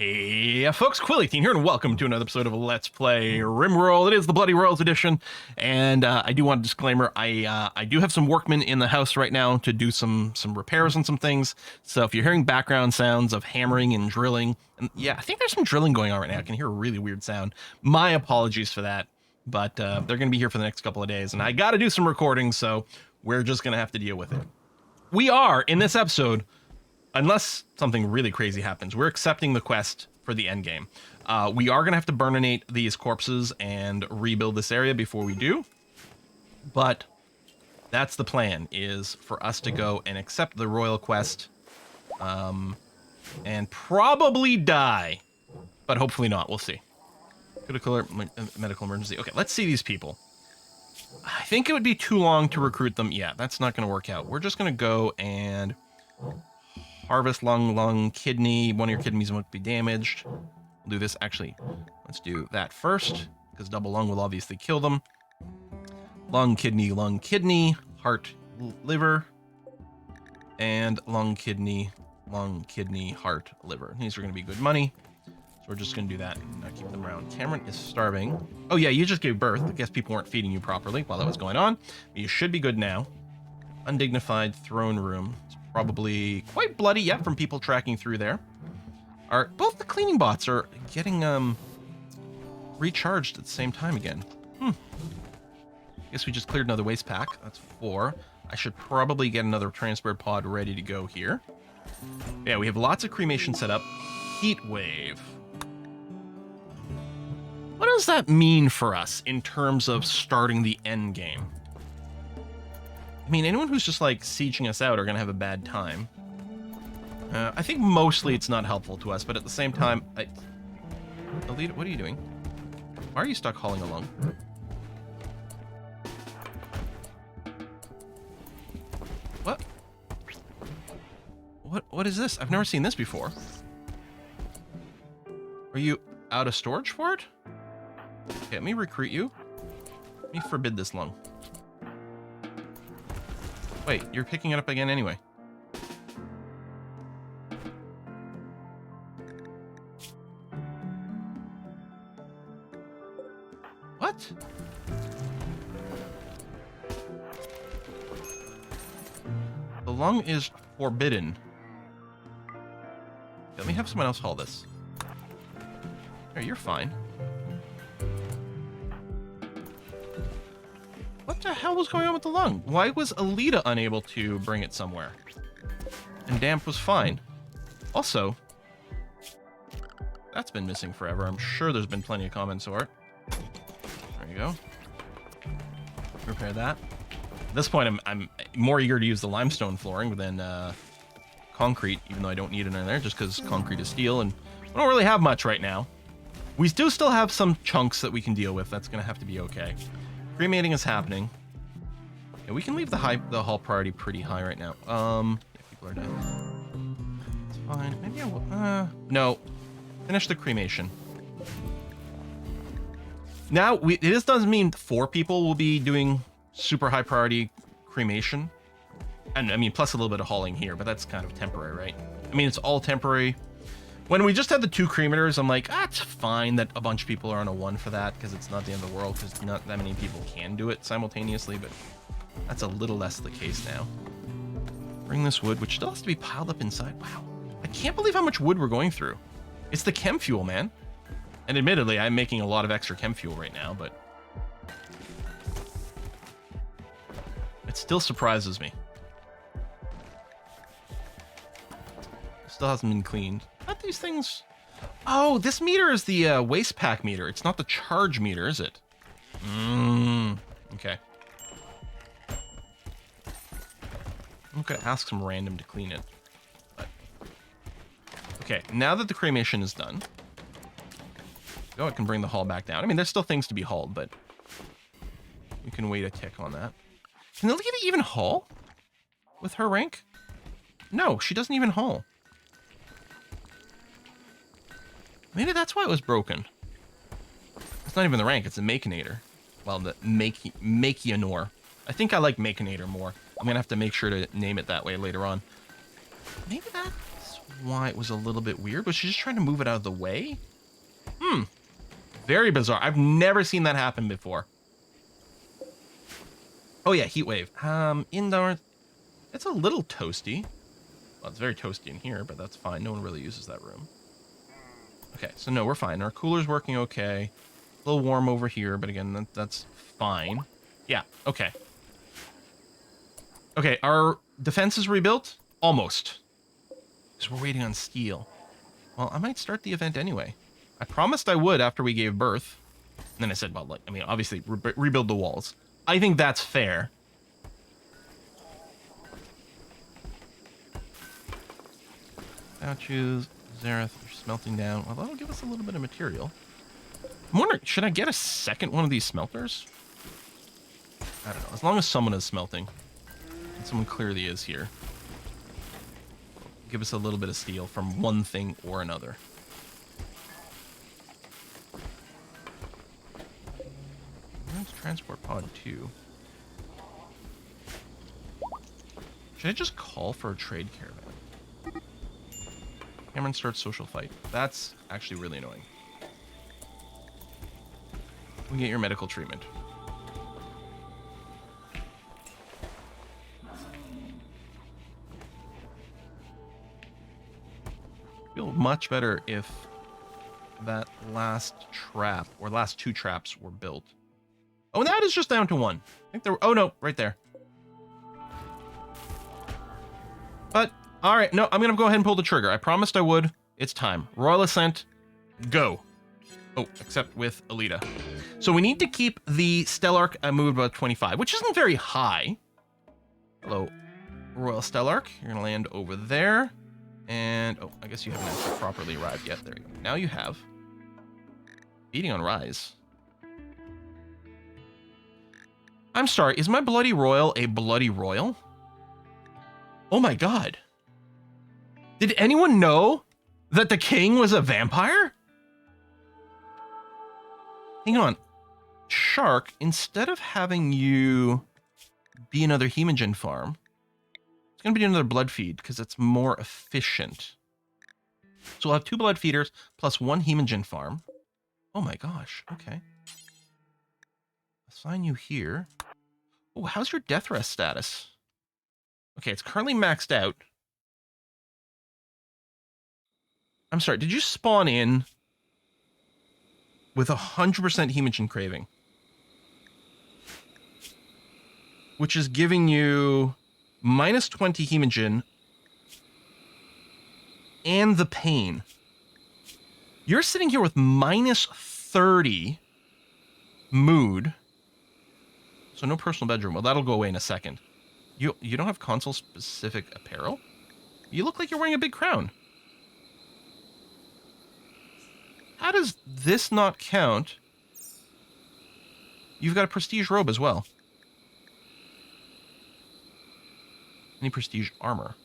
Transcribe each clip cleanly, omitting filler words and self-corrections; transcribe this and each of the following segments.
Hey folks, Quill18 here, and welcome to another episode of Let's Play Rimworld. It is the Bloody Royals edition, and I do want a disclaimer. I do have some workmen in the house right now to do some repairs on some things. So if you're hearing background sounds of hammering and drilling, and yeah, I think there's some drilling going on right now. I can hear a really weird sound. My apologies for that, but they're going to be here for the next couple of days, and I got to do some recording, so we're just going to have to deal with it. We are, in this episode, unless something really crazy happens, we're accepting the quest for the end game. We are going to have to burninate these corpses and rebuild this area before we do. But that's the plan, is for us to go and accept the royal quest and probably die. But hopefully not. We'll see. Critical medical emergency. Okay, let's see these people. I think it would be too long to recruit them. Yeah, that's not going to work out. We're just going to go and harvest lung, kidney. One of your kidneys won't be damaged. We'll do this. Actually, let's do that first, because double lung will obviously kill them. Lung, kidney, heart, liver, and lung, kidney, heart, liver. These are going to be good money. So we're just going to do that and not keep them around. Cameron is starving. Oh yeah, you just gave birth. I guess people weren't feeding you properly while that was going on. But you should be good now. Undignified throne room. Probably quite bloody, yeah, from people tracking through there. Both the cleaning bots are getting recharged at the same time again. Guess we just cleared another waste pack. That's 4. I should probably get another transport pod ready to go here. Yeah, we have lots of cremation set up. Heat wave. What does that mean for us in terms of starting the end game? I mean, anyone who's just like sieging us out are going to have a bad time. I think mostly it's not helpful to us, but at the same time, Alita, what are you doing? Why are you stuck hauling along? What? What is this? I've never seen this before. Are you out of storage for it? Okay, let me recruit you. Let me forbid this lung. Wait, you're picking it up again anyway. What? The lung is forbidden. Let me have someone else haul this. Here, you're fine. What the hell was going on with the lung? Why was Alita unable to bring it somewhere? And Damp was fine. Also, that's been missing forever. I'm sure there's been plenty of comments for it. There you go. Repair that. At this point, I'm more eager to use the limestone flooring than concrete, even though I don't need it in there, just because concrete is steel, and we don't really have much right now. We do still have some chunks that we can deal with. That's going to have to be okay. Cremating is happening. Yeah, we can leave the hall priority pretty high right now. Yeah, people are dead. It's fine. Maybe I will. No. Finish the cremation. Now, this doesn't mean 4 people will be doing super high priority cremation. And I mean, plus a little bit of hauling here, but that's kind of temporary, right? I mean, it's all temporary. When we just had the 2 cremators, I'm like, it's fine that a bunch of people are on a 1 for that, because it's not the end of the world, because not that many people can do it simultaneously, but that's a little less the case now. Bring this wood, which still has to be piled up inside. Wow. I can't believe how much wood we're going through. It's the chem fuel, man. And admittedly, I'm making a lot of extra chem fuel right now, but it still surprises me. It still hasn't been cleaned. Not these things. Oh, this meter is the waste pack meter. It's not the charge meter, is it? Okay. I'm gonna ask some random to clean it. But okay, now that the cremation is done, go ahead and bring the haul back down. I mean, there's still things to be hauled, but we can wait a tick on that. Can Alita even haul with her rank? No, she doesn't even haul. Maybe that's why it was broken. It's not even the rank, it's a Machinator. Well, the Machianor. I think I like Machinator more. I'm gonna have to make sure to name it that way later on. Maybe that's why it was a little bit weird. Was she just trying to move it out of the way? Very bizarre. I've never seen that happen before. Oh yeah, heat wave. Indoors. It's a little toasty. Well, it's very toasty in here, but that's fine. No one really uses that room. Okay, so no, we're fine. Our cooler's working okay. A little warm over here, but again, that's fine. Yeah, okay. Okay, our defense is rebuilt? Almost. Because we're waiting on steel. Well, I might start the event anyway. I promised I would after we gave birth. And then I said, well, like, I mean, obviously, rebuild the walls. I think that's fair. Statues, Zareth, they're smelting down. Well, that'll give us a little bit of material. I'm wondering, should I get a second one of these smelters? I don't know. As long as someone is smelting. And someone clearly is here. Give us a little bit of steel from one thing or another. Where's transport pod 2? Should I just call for a trade caravan? Cameron starts social fight. That's actually really annoying. We get your medical treatment. Feel much better if that last trap or last 2 traps were built. Oh, and that is just down to 1. I think there. Oh no, right there. But all right, no, I'm gonna go ahead and pull the trigger. I promised I would. It's time. Royal Ascent, go. Oh, except with Alita. So we need to keep the stellarch moved about 25, which isn't very high. Hello, Royal Stellarch. You're gonna land over there. And, oh, I guess you haven't actually properly arrived yet. There you go. Now you have. Beating on Rise. I'm sorry, is my Bloody Royal a Bloody Royal? Oh my god. Did anyone know that the king was a vampire? Hang on. Shark, instead of having you be another hemogen farm, it's going to be another blood feed because it's more efficient. So we'll have 2 blood feeders plus 1 hemogen farm. Oh my gosh. Okay. Assign you here. Oh, how's your death rest status? Okay, it's currently maxed out. I'm sorry, did you spawn in with 100% hemogen craving? Which is giving you minus 20 hemogen and the pain. You're sitting here with minus 30 mood. So no personal bedroom. Well, that'll go away in a second. You don't have console-specific apparel? You look like you're wearing a big crown. How does this not count? You've got a prestige robe as well. Any prestige armor?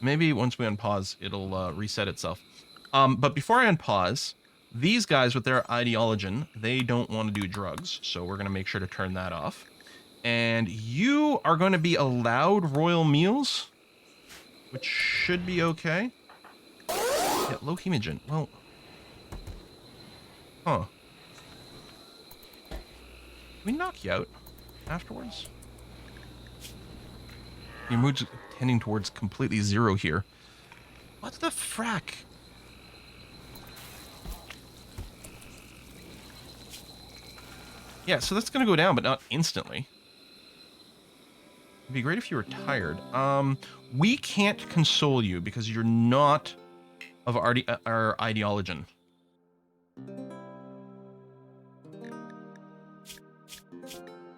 Maybe once we unpause, it'll reset itself. But before I unpause, these guys with their ideologen, they don't want to do drugs, so we're going to make sure to turn that off. And you are going to be allowed royal meals, which should be okay. Yeah, low hemogen. Well, huh. Can we knock you out afterwards? Your mood's tending towards completely 0 here. What the frack? Yeah, so that's going to go down, but not instantly. It'd be great if you were tired. We can't console you because you're not of our ideologen.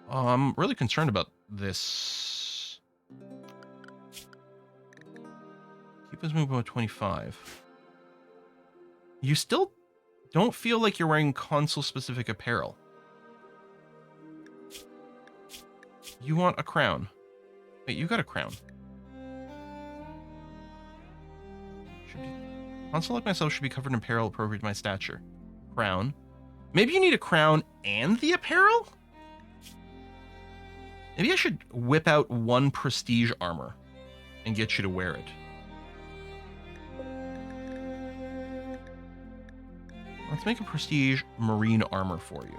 I'm really concerned about this. Keep us moving about 25. You still don't feel like you're wearing console-specific apparel. You want a crown. Wait, you got a crown. Console like myself should be covered in apparel appropriate to my stature. Crown. Maybe you need a crown and the apparel? Maybe I should whip out 1 prestige armor and get you to wear it. Let's make a prestige marine armor for you.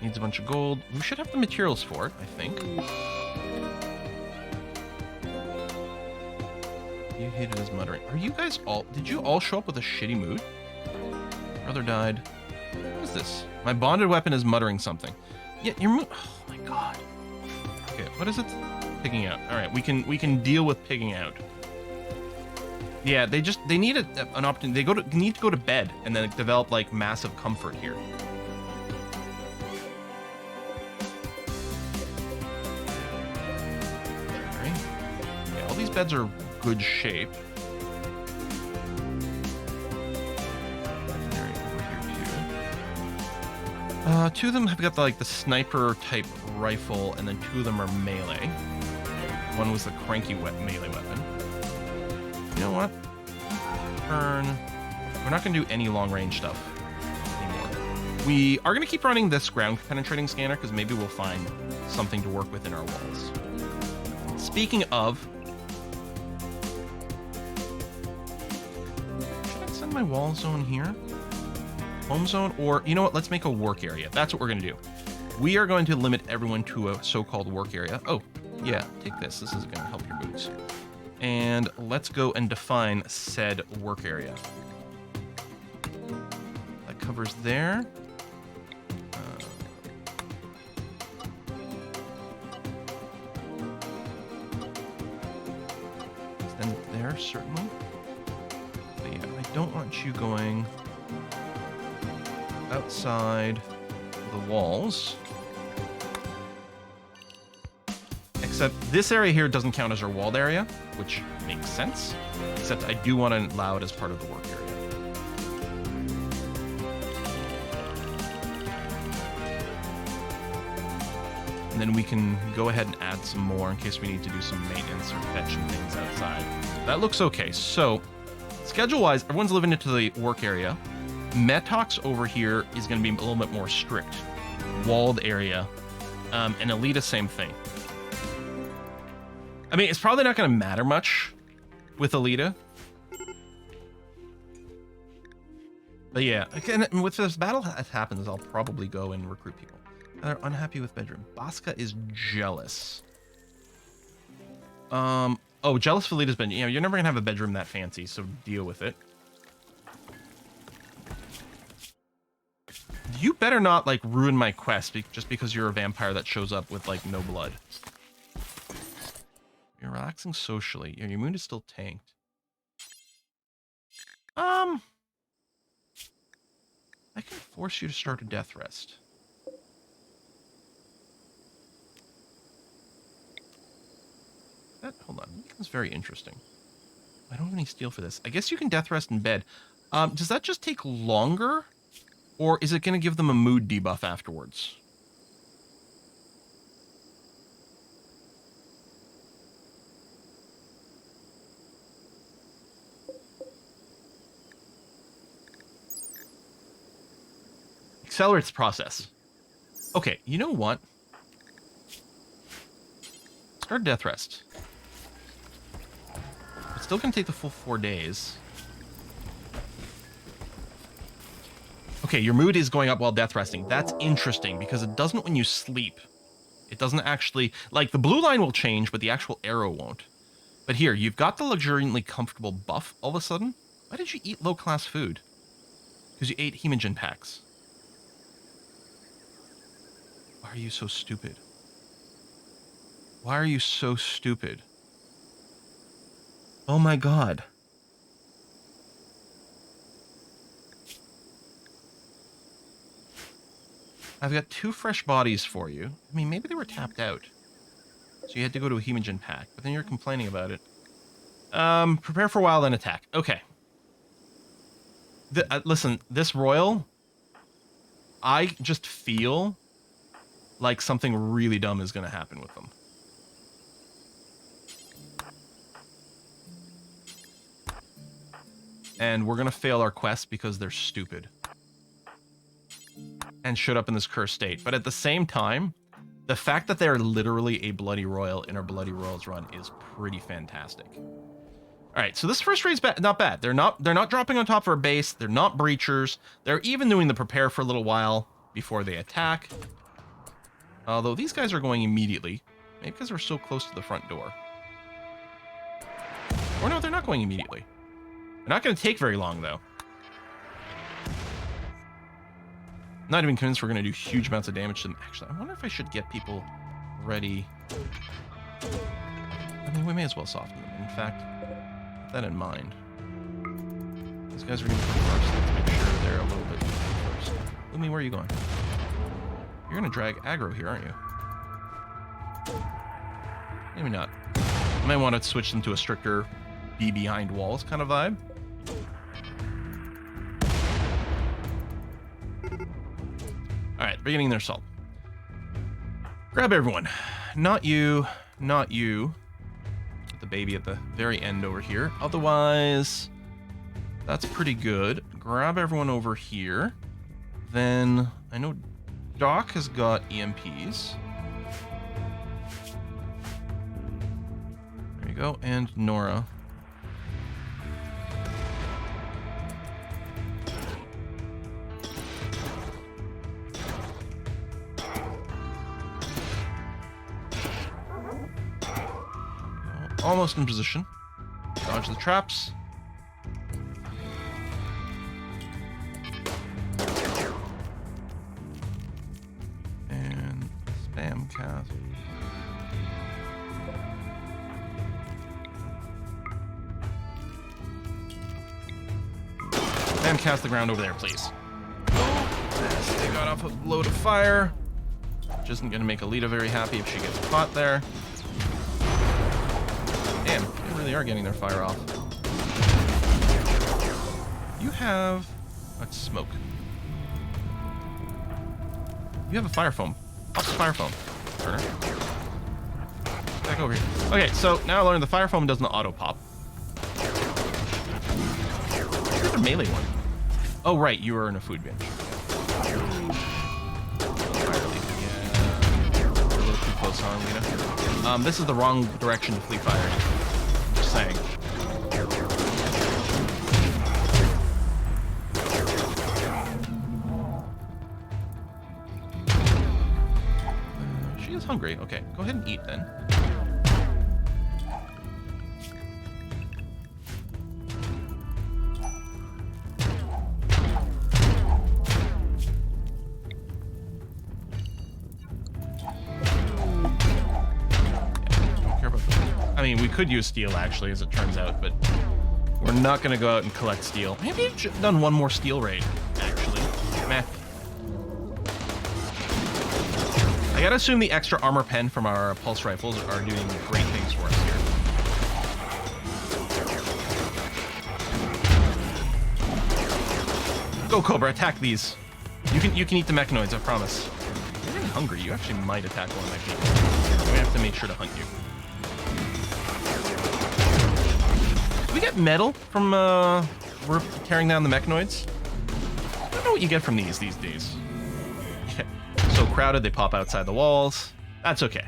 Needs a bunch of gold. We should have the materials for it, I think. You hated his muttering. Are you guys all... Did you all show up with a shitty mood? Brother died. What is this? My bonded weapon is muttering something. Yeah, your mood... Oh my god. Okay, what is it? Pigging out. Alright, we can deal with pigging out. Yeah, they need an opportunity. They need to go to bed and then develop like massive comfort here. Alright. Yeah, all these beds are good shape. Two of them have got the sniper type rifle, and then two of them are melee. One was the cranky melee weapon. You know what? Turn. We're not going to do any long range stuff anymore. We are going to keep running this ground penetrating scanner because maybe we'll find something to work with in our walls. Speaking of, should I send my wall zone here? Home zone, or you know what? Let's make a work area. That's what we're going to do. We are going to limit everyone to a so-called work area. Oh, yeah, take this. This is going to help your boots. And let's go and define said work area. That covers there. Extend it there, certainly. But yeah, I don't want you going outside the walls. Except this area here doesn't count as our walled area, which makes sense. Except I do want to allow it as part of the work area. And then we can go ahead and add some more in case we need to do some maintenance or fetching things outside. That looks okay. So, schedule-wise, everyone's living into the work area. Metox over here is going to be a little bit more strict. Walled area. And Alita, same thing. I mean, it's probably not going to matter much with Alita. But yeah, again, with this battle that happens, I'll probably go and recruit people. They're unhappy with bedroom. Baska is jealous. Oh, jealous of Alita's bedroom. You know, you're never going to have a bedroom that fancy, so deal with it. You better not, like, ruin my quest just because you're a vampire that shows up with, like, no blood. You're relaxing socially. Your mood is still tanked. I can force you to start a death rest. Hold on. That's very interesting. I don't have any steel for this. I guess you can death rest in bed. Does that just take longer? Or is it going to give them a mood debuff afterwards? Accelerates process. Okay, you know what? Start death rest. It's still going to take the full 4 days. Okay, your mood is going up while death resting. That's interesting because it doesn't when you sleep. It doesn't actually... Like, the blue line will change, but the actual arrow won't. But here, you've got the luxuriantly comfortable buff all of a sudden. Why did you eat low-class food? Because you ate hemogen packs. Why are you so stupid? Why are you so stupid? Oh my god. I've got 2 fresh bodies for you. I mean, maybe they were tapped out. So you had to go to a hemogen pack, but then you're complaining about it. Prepare for a while, then attack. Okay. Listen, this royal, I just feel like something really dumb is going to happen with them. And we're going to fail our quest because they're stupid. And showed up in this cursed state. But at the same time, The fact that they're literally a Bloody Royal in our Bloody Royals run is pretty fantastic. All right, so this first raid's not bad. They're not dropping on top of our base. They're not breachers. They're even doing the prepare for a little while before they attack. Although these guys are going immediately, maybe because we're so close to the front door. Or no, they're not going immediately. They're not going to take very long though. I'm not even convinced we're going to do huge amounts of damage to them. Actually, I wonder if I should get people ready. I mean, we may as well soften them. In fact, keep that in mind. These guys are going to come first. Let's make sure they're a little bit first. Lumi, where are you going? You're going to drag aggro here, aren't you? Maybe not. I might want to switch them to a stricter be behind walls kind of vibe. Alright, beginning their assault. Grab everyone. Not you. Not you. Put the baby at the very end over here. Otherwise, that's pretty good. Grab everyone over here. Then, I know Doc has got EMPs. There you go. And Nora. Almost in position. Dodge the traps. And spam cast. Spam cast the ground over there, please. Oh, they got off a load of fire. Which isn't going to make Alita very happy if she gets caught there. Damn, they really are getting their fire off. You have... Let's smoke. You have a fire foam. Pop the fire foam, Turner. Back over here. Okay, so now I learned the fire foam doesn't auto-pop. Where's the melee one? Oh, right, you were in a food bench. Fire leak, yeah. We're a little too close on, Lena. This is the wrong direction to flee fire. Just saying. She is hungry. Okay, go ahead and eat then. I mean, we could use steel, actually, as it turns out, but we're not going to go out and collect steel. Maybe I should have done one more steel raid, actually. Meh. I gotta assume the extra armor pen from our pulse rifles are doing great things for us here. Go, Cobra, attack these. You can eat the mechanoids, I promise. You're getting hungry. You actually might attack one of my people. We have to make sure to hunt you. We get metal from we're tearing down the mechanoids. I don't know what you get from these days. So crowded, they pop outside the walls. That's okay.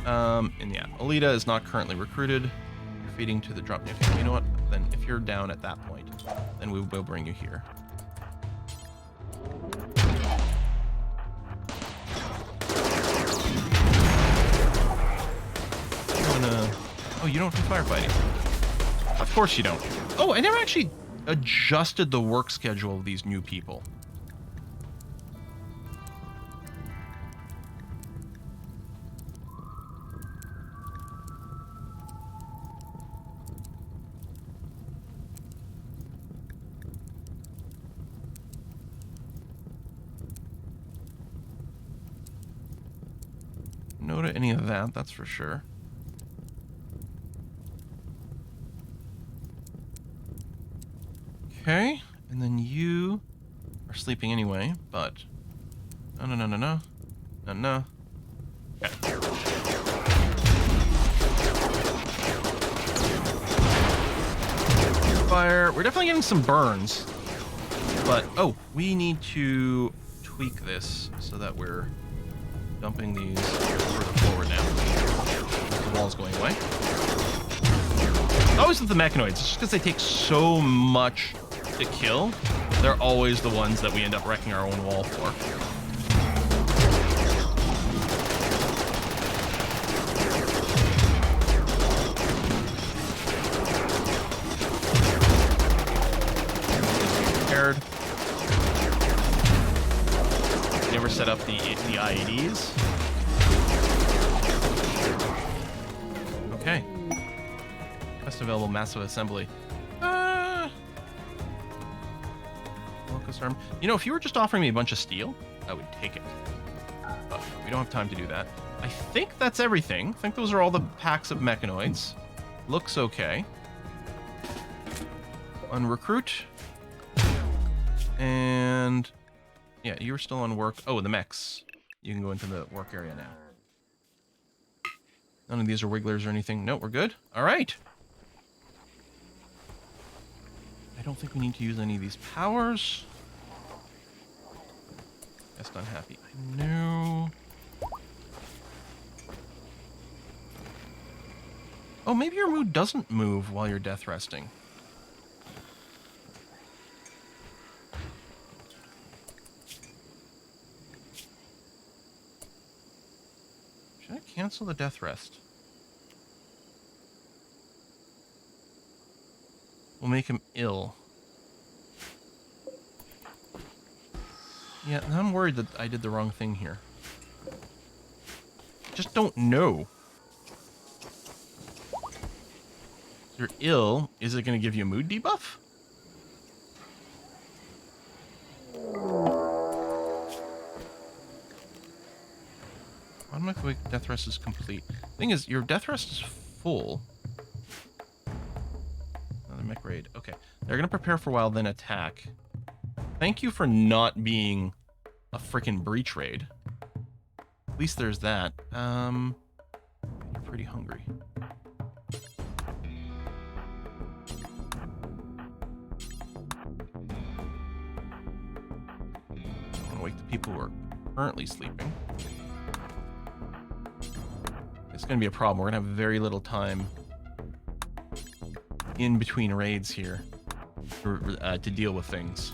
And yeah, Alita is not currently recruited. You're feeding to the drop. Okay, you know what? Then if you're down at that point, then we will bring you here. Oh, you don't do firefighting. Of course you don't. Oh, I never actually adjusted the work schedule of these new people. No to any of that, that's for sure. Okay, and then you are sleeping anyway, but... No. Okay. Fire. We're definitely getting some burns, but... Oh, we need to tweak this so that we're Dumping these further forward now. The wall's going away. Always with the mechanoids, it's just because they take so much to kill, they're always the ones that we end up wrecking our own wall for. Prepared. Never set up the IEDs. Okay. Best available massive assembly. Locust arm. You know, if you were just offering me a bunch of steel, I would take it. But we don't have time to do that. I think that's everything. I think those are all the packs of mechanoids. Looks okay. Unrecruit. And yeah, you were still on work. Oh, the mechs. You can go into the work area now. None of these are wigglers or anything. No, we're good. All right. I don't think we need to use any of these powers. Guest unhappy. I know. Oh, maybe your mood doesn't move while you're death resting. Should I cancel the death rest? We'll make him ill. Yeah, I'm worried that I did the wrong thing here. Just don't know. You're ill. Is it going to give you a mood debuff? Automatic death rest is complete. Thing is, your death rest is full. Another mech raid. Okay. They're going to prepare for a while, then attack. Thank you for not being a freaking breach raid. At least there's that. You're pretty hungry. I want to wake the people who are currently sleeping. It's going to be a problem. We're going to have very little time in between raids here to deal with things.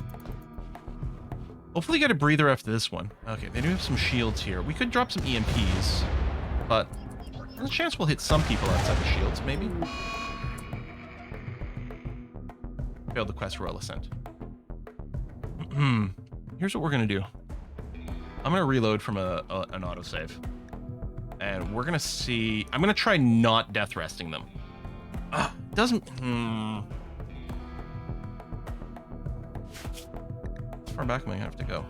Hopefully get a breather after this one. Okay, they do have some shields here. We could drop some EMPs, but there's a chance we'll hit some people outside the shields, maybe. Failed the quest Royal Ascent. Here's what we're going to do. I'm going to reload from an autosave. And we're going to see... I'm going to try not death resting them. Doesn't... How far back am I going to have to go?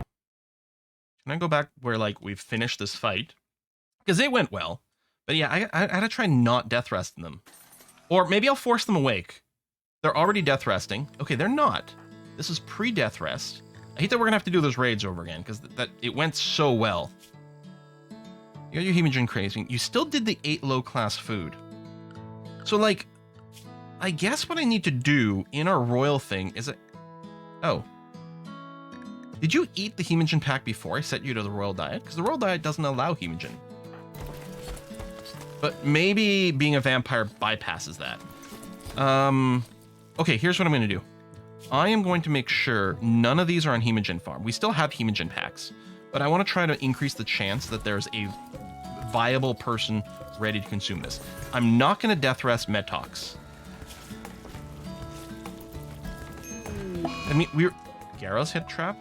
Can I go back where, like, we've finished this fight? Because it went well. But yeah, I had to try not death resting them. Or maybe I'll force them awake. They're already death resting. Okay, they're not. This is pre-death rest. I hate that we're going to have to do those raids over again, because it went so well. You got your hemogen craving. You still did the 8 low-class food. So, like, I guess what I need to do in our royal thing is... Oh. Did you eat the hemogen pack before I set you to the royal diet? Because the royal diet doesn't allow hemogen. But maybe being a vampire bypasses that. Okay, here's what I'm going to do. I am going to make sure none of these are on hemogen farm. We still have hemogen packs. But I want to try to increase the chance that there's a viable person ready to consume this. I'm not going to death rest Metox. I mean, Garrow's hit trap?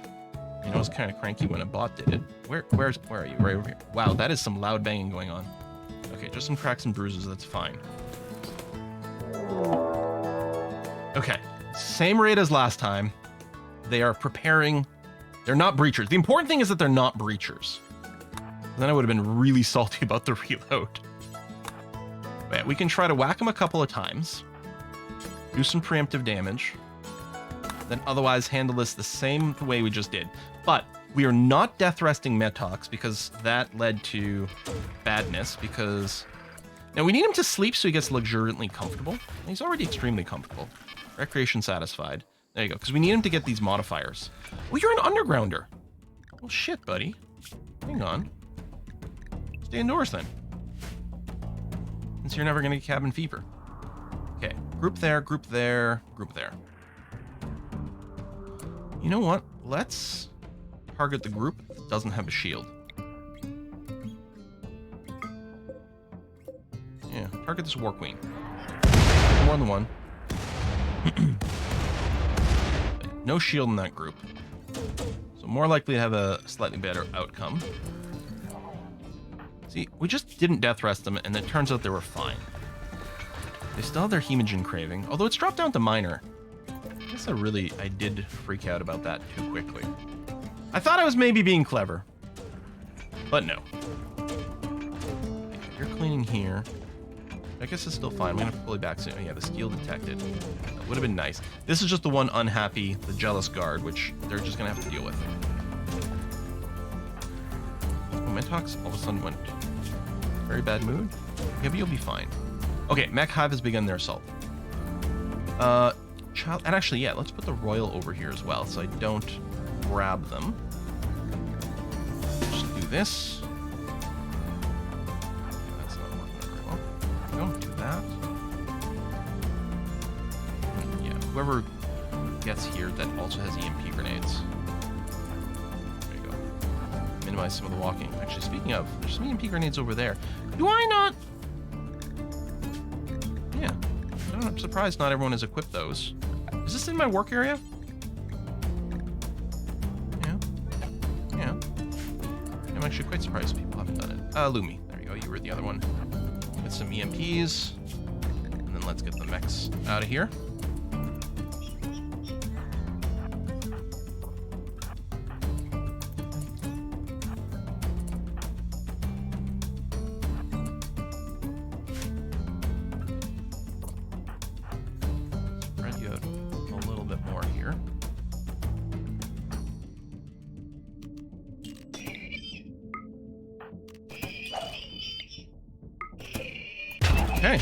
You know, it's kind of cranky when a bot did it. Where are you? Right over here. Wow, that is some loud banging going on. Okay, just some cracks and bruises, that's fine. Okay, same rate as last time. They are preparing. They're not breachers. The important thing is that they're not breachers. Then I would have been really salty about the reload. But we can try to whack them a couple of times. Do some preemptive damage. Then otherwise handle this the same way we just did. But we are not death resting Metox because that led to badness. Because now we need him to sleep so he gets luxuriantly comfortable. He's already extremely comfortable. Recreation satisfied. There you go. Because we need him to get these modifiers. Well, you're an undergrounder. Well, shit, buddy. Hang on. Stay indoors then. Since you're never going to get cabin fever. Okay, group there, group there, group there. You know what? Let's target the group that doesn't have a shield. Yeah, target this War Queen. More than one. No shield in that group. So more likely to have a slightly better outcome. See, we just didn't death rest them, and it turns out they were fine. They still have their hemogen craving, although it's dropped down to minor. I guess I did freak out about that too quickly. I thought I was maybe being clever, but no. You're cleaning here. I guess it's still fine. I'm gonna have to pull you back soon. Oh yeah, the steel detected. That would have been nice. This is just the one unhappy, the jealous guard, which they're just gonna have to deal with. Oh, Mentox all of a sudden went very bad mood. Yeah, but you'll be fine. Okay, Mech Hive has begun their assault. And actually, yeah, let's put the Royal over here as well, so I don't grab them. Just do this. That's not working very well. Don't do that. Yeah, whoever gets here that also has EMP grenades. There you go. Minimize some of the walking. Actually, speaking of, there's some EMP grenades over there. Do I not? Yeah. I'm surprised not everyone has equipped those. Is this in my work area? Yeah. Yeah. I'm actually quite surprised people haven't done it. Lumi. There you go. You were the other one. Get some EMPs. And then let's get the mechs out of here. Okay.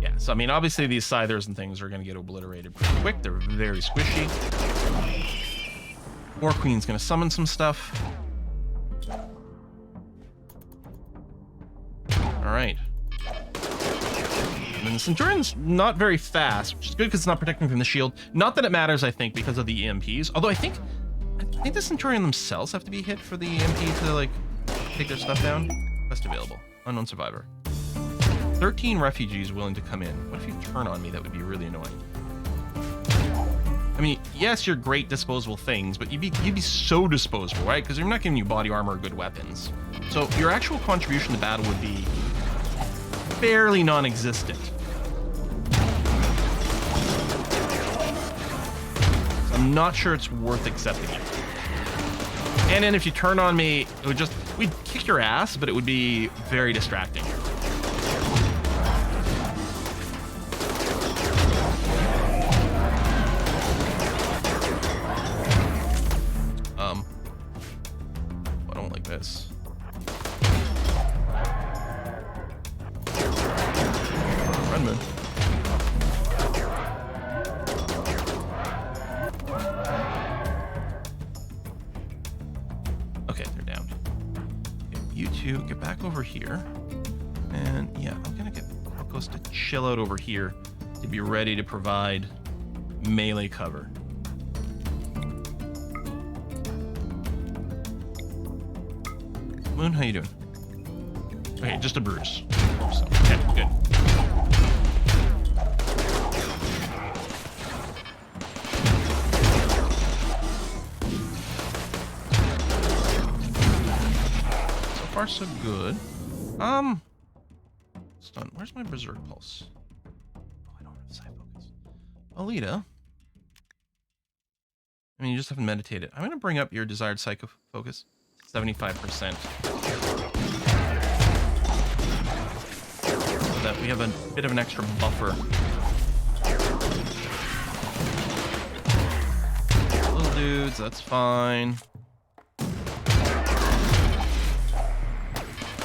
Yeah, so I mean, obviously these scythers and things are going to get obliterated pretty quick. They're very squishy. War Queen's going to summon some stuff. All right. And then the Centurion's not very fast, which is good because it's not protecting from the shield. Not that it matters, I think, because of the EMPs. Although I think the Centurion themselves have to be hit for the EMP to, like, take their stuff down. Quest available. Unknown survivor. 13 refugees willing to come in. What if you turn on me? That would be really annoying. I mean, yes, you're great disposable things, but you'd be so disposable, right? Because they're not giving you body armor or good weapons. So your actual contribution to battle would be fairly non-existent. So I'm not sure it's worth accepting it. And then if you turn on me, it would just, we'd kick your ass, but it would be very distracting. I don't like this. Run, Moon. Okay, they're down. Okay, you two get back over here. And yeah, I'm gonna get Falcos to chill out over here to be ready to provide melee cover. Moon, how you doing? Okay, just a bruise. So, okay, good. So far, so good. Stun. Where's my Berserk Pulse? Oh, I don't have Side Focus. Alita. I mean, you just haven't meditated. I'm going to bring up your desired Psycho Focus. 75%. So that we have a bit of an extra buffer. Little dudes, that's fine.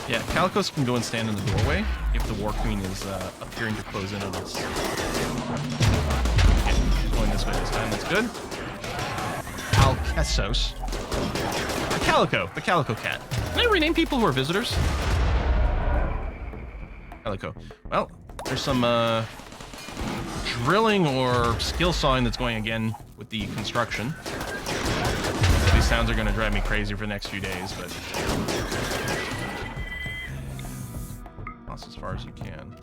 Yeah, Calicos can go and stand in the doorway if the War Queen is appearing to close in on us. Okay, she's going this way this time, that's good. I'll Essos. Calico, the Calico cat. Can I rename people who are visitors? Calico. Well, there's some drilling or skill sawing that's going again with the construction. These sounds are going to drive me crazy for the next few days, but toss as far as you can.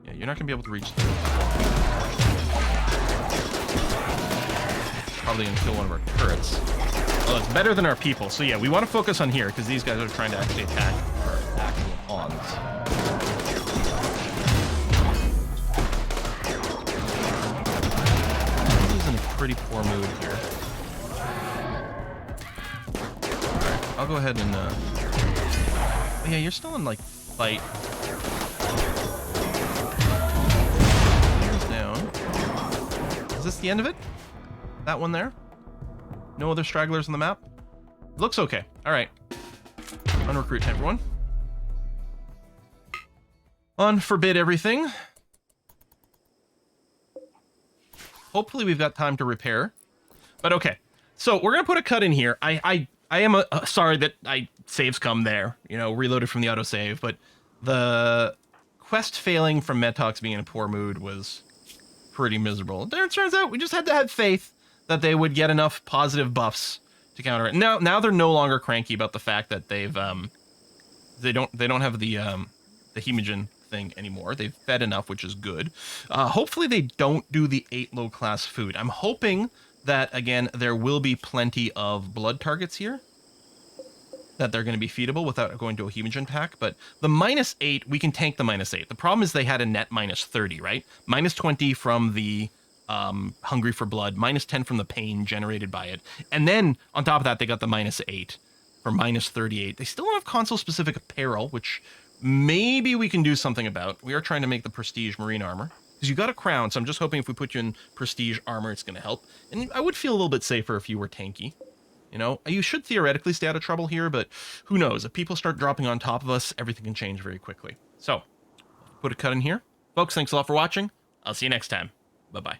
Yeah, you're not going to be able to reach through. Probably going to kill one of our turrets. Well, it's better than our people, so yeah, we want to focus on here because these guys are trying to actually attack our actual pawns. He's in a pretty poor mood here. Alright, I'll go ahead and oh, yeah, you're still in like fight. Here's down. Is this the end of it? That one there? No other stragglers on the map? Looks okay. Alright. Unrecruit everyone. Unforbid everything. Hopefully we've got time to repair. But okay. So we're going to put a cut in here. I am sorry that saves come there. You know, reloaded from the autosave. But the quest failing from Metox being in a poor mood was pretty miserable. It turns out we just had to have faith that they would get enough positive buffs to counter it. Now they're no longer cranky about the fact that they've they don't have the hemogen thing anymore. They've fed enough, which is good. Hopefully they don't do the 8 low class food. I'm hoping that again there will be plenty of blood targets here, that they're going to be feedable without going to a hemogen pack. But the -8, we can tank the -8. The problem is they had a net -30, right? -20 from the hungry for blood, -10 from the pain generated by it, and then on top of that they got the -8 for -38. They still don't have console specific apparel, which maybe we can do something about. We are trying to make the prestige marine armor because you got a crown, so I'm just hoping if we put you in prestige armor it's going to help. And I would feel a little bit safer if you were tanky. You know, you should theoretically stay out of trouble here, but who knows? If people start dropping on top of us, everything can change very quickly. So put a cut in here, folks. Thanks a lot for watching. I'll see you next time. Bye bye.